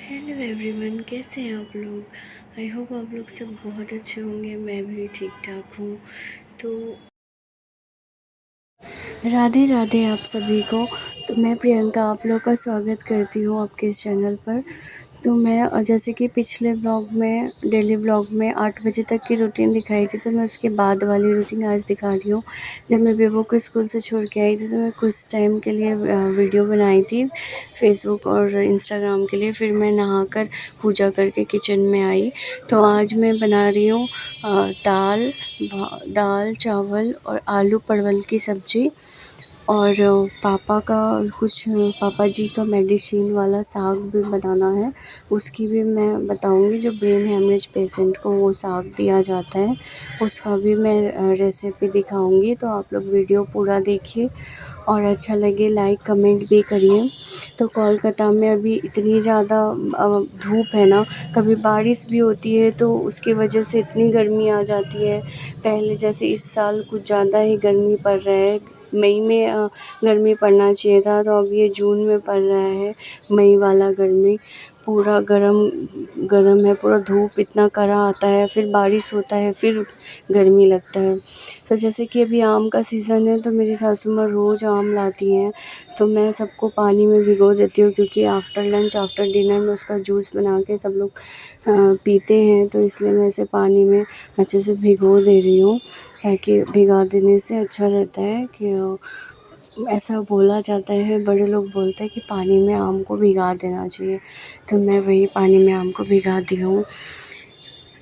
Hello everyone, कैसे हैं आप लोग। आई होप आप लोग सब बहुत अच्छे होंगे। मैं भी ठीक ठाक हूँ। तो राधे राधे आप सभी को। तो मैं प्रियंका आप लोग का स्वागत करती हूँ आपके इस चैनल पर। तो मैं जैसे कि पिछले ब्लॉग में डेली ब्लॉग में 8 बजे तक की रूटीन दिखाई थी, तो मैं उसके बाद वाली रूटीन आज दिखा रही हूँ। जब मैं बेबो को स्कूल से छोड़ के आई थी तो मैं कुछ टाइम के लिए वीडियो बनाई थी फेसबुक और इंस्टाग्राम के लिए। फिर मैं नहाकर पूजा करके किचन में आई। तो आज मैं बना रही हूँ दाल चावल और आलू परवल की सब्ज़ी। और पापा जी का मेडिसिन वाला साग भी बनाना है, उसकी भी मैं बताऊंगी। जो ब्रेन हेमरेज पेशेंट को वो साग दिया जाता है, उसका भी मैं रेसिपी दिखाऊंगी। तो आप लोग वीडियो पूरा देखिए और अच्छा लगे लाइक कमेंट भी करिए। तो कोलकाता में अभी इतनी ज़्यादा धूप है ना, कभी बारिश भी होती है तो उसकी वजह से इतनी गर्मी आ जाती है। पहले जैसे इस साल कुछ ज़्यादा ही गर्मी पड़ रहा है। मई में गर्मी पड़ना चाहिए था, तो अब ये जून में पड़ रहा है मई वाला गर्मी। पूरा गरम है, पूरा धूप इतना कड़ा आता है, फिर बारिश होता है, फिर गर्मी लगता है। तो जैसे कि अभी आम का सीज़न है, तो मेरी सासू माँ रोज़ आम लाती हैं, तो मैं सबको पानी में भिगो देती हूँ, क्योंकि आफ्टर लंच आफ्टर डिनर में उसका जूस बना के सब लोग पीते हैं। तो इसलिए मैं इसे पानी में अच्छे से भिगो दे रही हूँ, ताकि भिगा देने से अच्छा रहता है कि ऐसा बोला जाता है, बड़े लोग बोलते हैं कि पानी में आम को भिगा देना चाहिए। तो मैं वही पानी में आम को भिगा दी हूँ।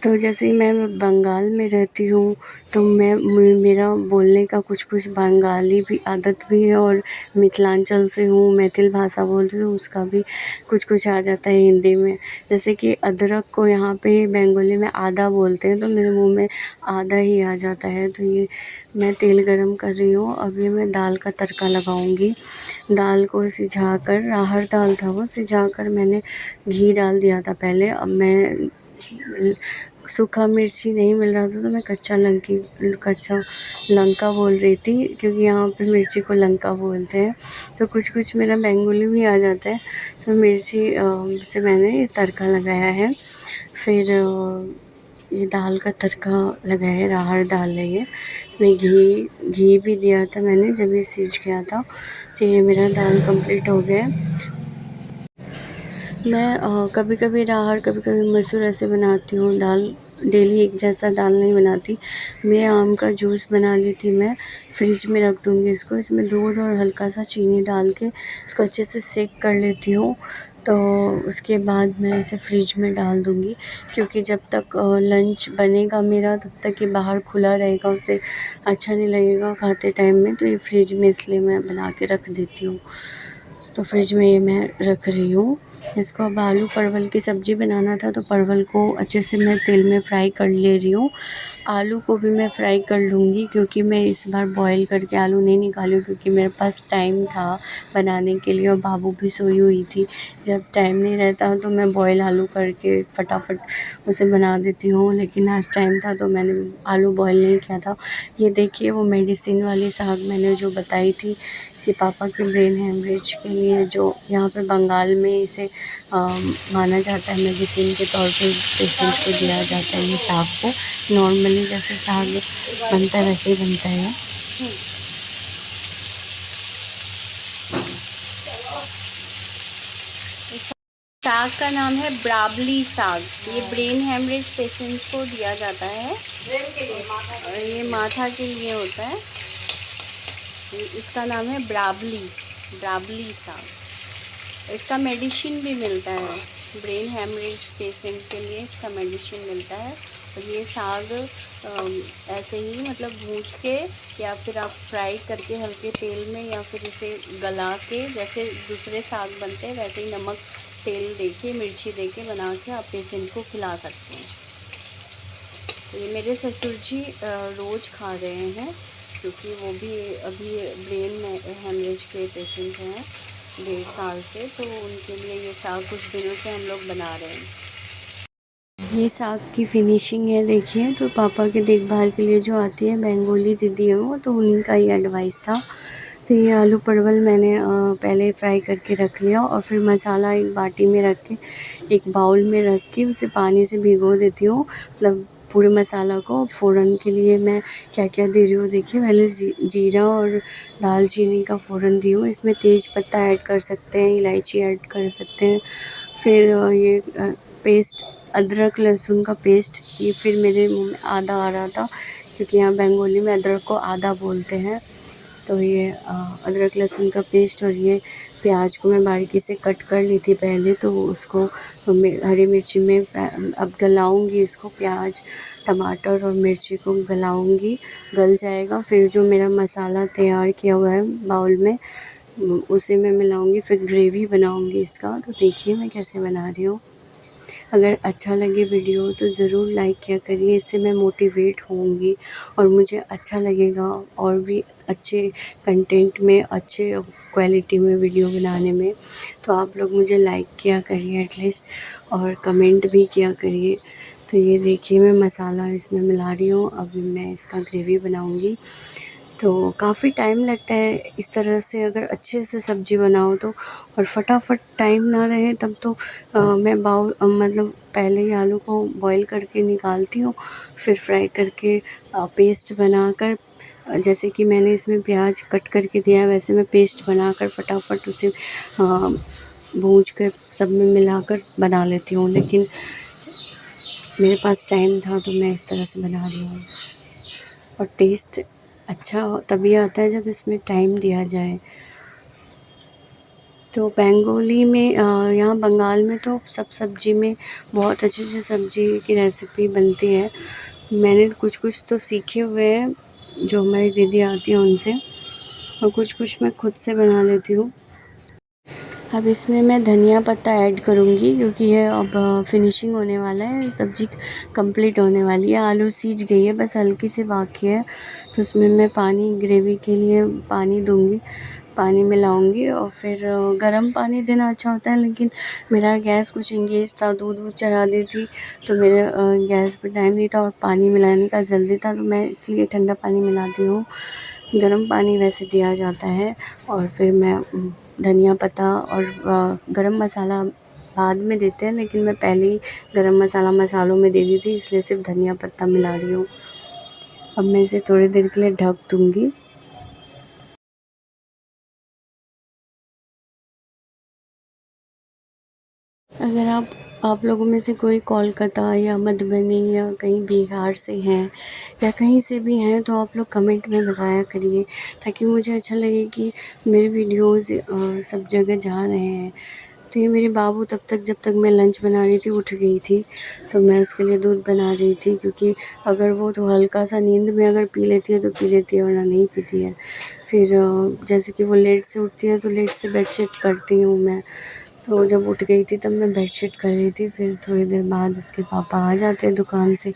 तो जैसे ही मैं बंगाल में रहती हूँ, तो मेरा बोलने का कुछ बंगाली भी आदत भी है, और मिथिलांचल से हूँ, मैथिल भाषा बोलती हूँ, उसका भी कुछ आ जाता है हिंदी में। जैसे कि अदरक को यहाँ पे बंगाली में आदा बोलते हैं, तो मेरे मुंह में आदा ही आ जाता है। तो ये मैं तेल गरम कर रही हूँ। अभी मैं दाल का तड़का लगाऊंगी। दाल को सिझा कर, राहर दाल था वो, सिझा कर मैंने घी डाल दिया था पहले। अब मैं सूखा मिर्ची नहीं मिल रहा था, तो मैं कच्चा लंका बोल रही थी, क्योंकि यहाँ पे मिर्ची को लंका बोलते हैं। तो कुछ मेरा बंगाली भी आ जाता है। तो मिर्ची से मैंने तड़का लगाया है। फिर ये दाल का तड़का लगाया है, राहर दाल है ये। इसमें घी भी दिया था मैंने जब ये सीज गया था। तो ये मेरा दाल कंप्लीट हो गया। मैं कभी कभी राहर कभी कभी मसूर ऐसे बनाती हूँ दाल। डेली एक जैसा दाल नहीं बनाती। मैं आम का जूस बना ली थी, मैं फ्रिज में रख दूँगी इसको। इसमें दूध और हल्का सा चीनी डाल के इसको अच्छे से सेक कर लेती हूँ। तो उसके बाद मैं इसे फ्रिज में डाल दूँगी, क्योंकि जब तक लंच बनेगा मेरा तब तक ये बाहर खुला रहेगा और फिर अच्छा नहीं लगेगा खाते टाइम में। तो ये फ्रिज में इसलिए मैं बना के रख देती हूँ। तो फ्रिज में ये मैं रख रही हूँ। इसको अब आलू परवल की सब्ज़ी बनाना था, तो परवल को अच्छे से मैं तेल में फ्राई कर ले रही हूँ। आलू को भी मैं फ्राई कर लूँगी, क्योंकि मैं इस बार बॉईल करके आलू नहीं निकाली, क्योंकि मेरे पास टाइम था बनाने के लिए और बाबू भी सोई हुई थी। जब टाइम नहीं रहता तो मैं बॉईल आलू करके फटाफट उसे बना देती हूँ, लेकिन आज टाइम था तो मैंने आलू बॉईल नहीं किया था। ये देखिए वो मेडिसिन वाली साग मैंने जो बताई थी कि पापा के ब्रेन हेमरेज के लिए, जो यहाँ पे बंगाल में इसे माना जाता है मेडिसिन के तौर पे पेशेंट को दिया जाता है। ये साग को नॉर्मली जैसे साग बनता है वैसे ही बनता है। साग का नाम है ब्राबली साग। ये ब्रेन हेमरेज पेशेंट्स को दिया जाता है। और ये माथा के लिए होता है। इसका नाम है ब्राबली साग। इसका मेडिसिन भी मिलता है, ब्रेन हेमरेज पेशेंट के लिए इसका मेडिसिन मिलता है। और ये साग ऐसे ही मतलब भूंज के, या फिर आप फ्राई करके हल्के तेल में, या फिर इसे गला के जैसे दूसरे साग बनते हैं वैसे ही नमक तेल देके मिर्ची देके बना के आप पेशेंट को खिला सकते हैं। तो ये मेरे ससुर जी रोज़ खा रहे हैं, क्योंकि वो भी अभी ब्रेन में हेमरेज के पेशेंट हैं 1.5 साल से। तो उनके लिए ये साग कुछ दिनों से हम लोग बना रहे हैं। ये साग की फिनिशिंग है देखिए। तो पापा के देखभाल के लिए जो आती है बंगाली दीदी है वो, तो उन्हीं का ही एडवाइस था तो ये आलू परवल मैंने पहले फ्राई करके रख लिया और फिर मसाला एक बाटी में रख के, एक बाउल में रख के उसे पानी से भिगो देती हूँ। मतलब पूरे मसाला को फ़ोरन के लिए मैं क्या-क्या दे रही हूँ देखिए, पहले जीरा और दालचीनी का फ़ोरन दी हूँ। इसमें तेज पत्ता ऐड कर सकते हैं, इलायची ऐड कर सकते हैं। फिर ये पेस्ट, अदरक लहसुन का पेस्ट, ये फिर मेरे मुँह में आदा आ रहा था क्योंकि यहाँ बंगाली में अदरक को आदा बोलते हैं। तो ये अदरक लहसुन का पेस्ट और ये प्याज को मैं बारीकी से कट कर ली थी पहले, तो उसको हरी मिर्ची में अब गलाऊंगी इसको, प्याज टमाटर और मिर्ची को गलाऊंगी, गल जाएगा। फिर जो मेरा मसाला तैयार किया हुआ है बाउल में, उसे मैं मिलाऊंगी, फिर ग्रेवी बनाऊंगी इसका। तो देखिए मैं कैसे बना रही हूँ। अगर अच्छा लगे वीडियो तो ज़रूर लाइक किया करिए, इससे मैं मोटिवेट होऊंगी और मुझे अच्छा लगेगा और भी अच्छे कंटेंट में, अच्छे क्वालिटी में वीडियो बनाने में। तो आप लोग मुझे लाइक किया करिए एटलीस्ट, और कमेंट भी किया करिए। तो ये देखिए मैं मसाला इसमें मिला रही हूँ, अभी मैं इसका ग्रेवी बनाऊँगी। तो काफ़ी टाइम लगता है इस तरह से अगर अच्छे से सब्ज़ी बनाओ तो, और फटाफट टाइम ना रहे तब तो मैं मतलब पहले ही आलू को बॉईल करके निकालती हूँ, फिर फ्राई करके पेस्ट बनाकर, जैसे कि मैंने इसमें प्याज कट करके दिया है वैसे मैं पेस्ट बनाकर फटाफट उसे भूंज कर सब में मिलाकर बना लेती हूँ। लेकिन मेरे पास टाइम था तो मैं इस तरह से बना रही हूँ, और टेस्ट अच्छा तभी आता है जब इसमें टाइम दिया जाए। तो बंगाली में यहाँ बंगाल में तो सब सब्ज़ी में बहुत अच्छी सब्ज़ी की रेसिपी बनती है। मैंने कुछ कुछ तो सीखे हुए हैं जो हमारी दीदी आती हैं उनसे, और कुछ कुछ मैं खुद से बना लेती हूँ। अब इसमें मैं धनिया पत्ता ऐड करूँगी क्योंकि ये अब फिनिशिंग होने वाला है, सब्ज़ी कंप्लीट होने वाली है। आलू सीज गई है, बस हल्की सी बाकी है। तो उसमें मैं पानी, ग्रेवी के लिए पानी दूँगी, पानी मिलाऊँगी, और फिर गर्म पानी देना अच्छा होता है। लेकिन मेरा गैस कुछ एंगेज था, दूध वूध चढ़ा दी थी, तो मेरे गैस पे टाइम नहीं था और पानी मिलाने का जल्दी था, तो मैं इसलिए ठंडा पानी मिलाती हूँ। गर्म पानी वैसे दिया जाता है। और फिर मैं धनिया पत्ता और गरम मसाला बाद में देते हैं, लेकिन मैं पहले ही गरम मसाला मसालों में दे दी थी, इसलिए सिर्फ धनिया पत्ता मिला रही हूँ। अब मैं इसे थोड़ी देर के लिए ढक दूँगी। अगर आप लोगों में से कोई कोलकाता या मधुबनी या कहीं बिहार से हैं या कहीं से भी हैं तो आप लोग कमेंट में बताया करिए, ताकि मुझे अच्छा लगे कि मेरे वीडियोज़ सब जगह जा रहे हैं। तो ये मेरे बाबू तब तक, जब तक मैं लंच बना रही थी, उठ गई थी, तो मैं उसके लिए दूध बना रही थी, क्योंकि अगर वो तो हल्का सा नींद में अगर पी लेती है तो पी लेती है, वरना नहीं पीती है। फिर जैसे कि वो लेट से उठती है तो लेट से बेडशीट करती हूँ मैं। तो जब उठ गई थी तब मैं बेडशीट कर रही थी, फिर थोड़ी देर बाद उसके पापा आ जाते हैं दुकान से,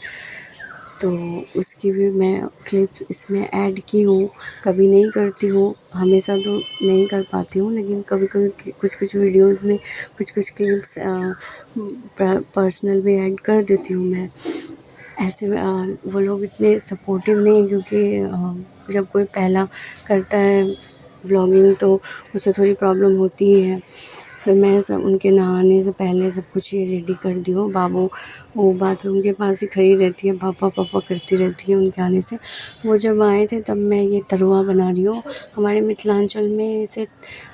तो उसकी भी मैं क्लिप इसमें ऐड की हूँ। कभी नहीं करती हूँ, हमेशा तो नहीं कर पाती हूँ, लेकिन कभी-कभी कुछ-कुछ वीडियोज़ में कुछ-कुछ क्लिप्स पर्सनल भी ऐड कर देती हूँ मैं। ऐसे में वो लोग इतने सपोर्टिव नहीं हैं, क्योंकि जब कोई पहला करता है व्लॉगिंग तो उसे थोड़ी प्रॉब्लम होती ही है। फिर मैं सब उनके नहाने से पहले सब कुछ ये रेडी कर दी हूँ। बाबू वो बाथरूम के पास ही खड़ी रहती है, पापा पापा करती रहती है उनके आने से। वो जब आए थे तब मैं ये तरुआ बना रही हूँ। हमारे मिथिलांचल में इसे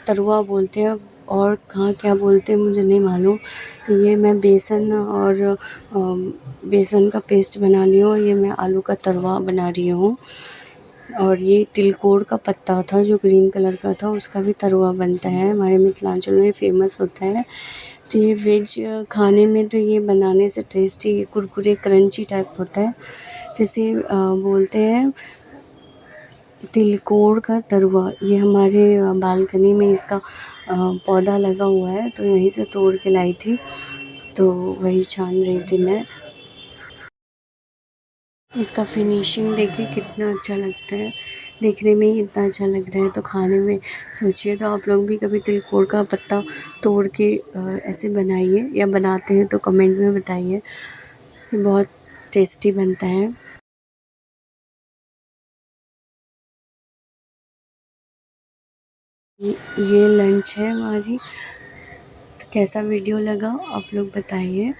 तरुआ बोलते हैं, और कहाँ क्या बोलते हैं मुझे नहीं मालूम। तो ये मैं बेसन और बेसन का पेस्ट बना रही हूँ, और ये मैं आलू का तरुआ बना रही हूँ। और ये तिलकोर का पत्ता था जो ग्रीन कलर का था, उसका भी तरुआ बनता है, हमारे मिथिलांचल में फ़ेमस होता है। तो ये वेज खाने में तो ये बनाने से टेस्टी, कुरकुरे क्रंची टाइप होता है, तो इसे बोलते हैं तिलकोर का तरुआ। ये हमारे बालकनी में इसका पौधा लगा हुआ है, तो यहीं से तोड़ के लाई थी, तो वही छान रही थी मैं। इसका फिनिशिंग देखिए कितना अच्छा लगता है, देखने में ही इतना अच्छा लग रहा है, तो खाने में सोचिए। तो आप लोग भी कभी तिलकोर का पत्ता तोड़ के ऐसे बनाइए, या बनाते हैं तो कमेंट में बताइए। ये बहुत टेस्टी बनता है। ये लंच है हमारी। तो कैसा वीडियो लगा आप लोग बताइए।